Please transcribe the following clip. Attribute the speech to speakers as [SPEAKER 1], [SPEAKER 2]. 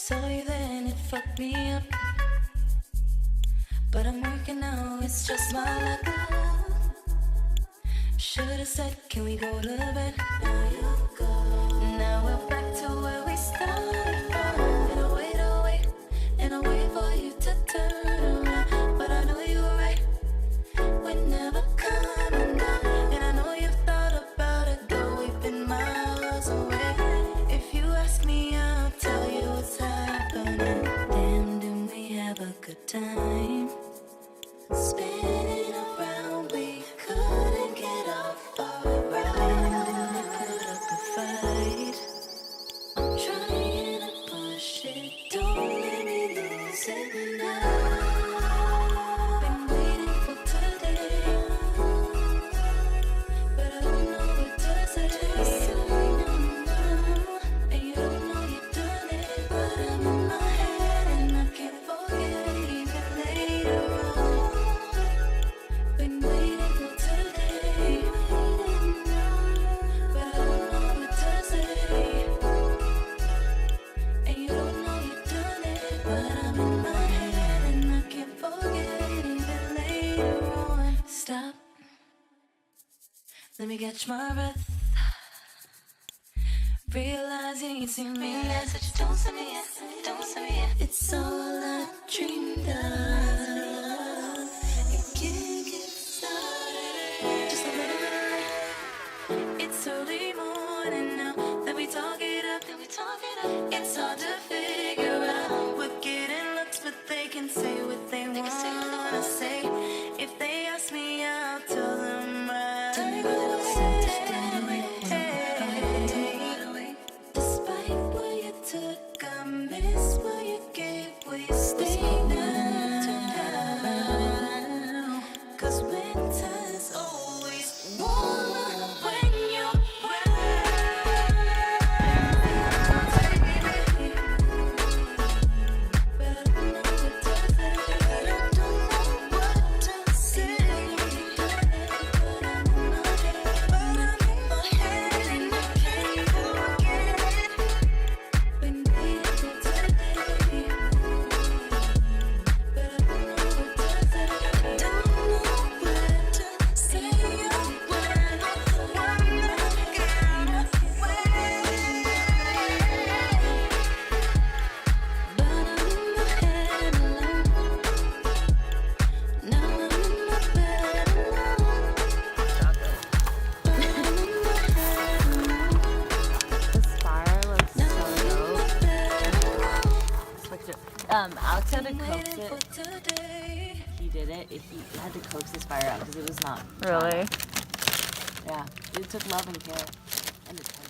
[SPEAKER 1] Saw you then, it fucked me up. But I'm working now, it's just my luck. Should've said, can we go to bed? Now you go. Now we're back to where we started from. And I wait for you to turn around. But I know you were right, we're never coming down. And I know you've thought about it, though we've been miles away. If you ask me, I'll tell you what's happening. Damn, didn't we have a good time? Spinning around, we couldn't get off our ride. Put up a fight. I'm trying to push it, don't let me lose it now. Been waiting for today, but I don't know what to say. And you don't know you've done it, but I'm in my head and I can't forget even later on. Been waiting for today, but I don't know what to say. And you don't know you've done it, but I'm in my head and I can't forget even later on. Stop, let me catch my breath. Realizing you see me as that you don't see me yet, don't see me yet. It's all I dreamed of. You can't get started, just a little bit. It's early morning now, then we talk it up, It's hard to figure out. We're getting looks, but they can say what they wanna say. If they ask me, I'll tell them right. Tell me what I say. Despite what you took, I miss what you gave. Will you stay now? 'Cause winter's always warmer when you're
[SPEAKER 2] Alex had to coax it. He did it. He had to coax this fire out because it was not.
[SPEAKER 3] Really?
[SPEAKER 2] Yeah. It took love and care and attention.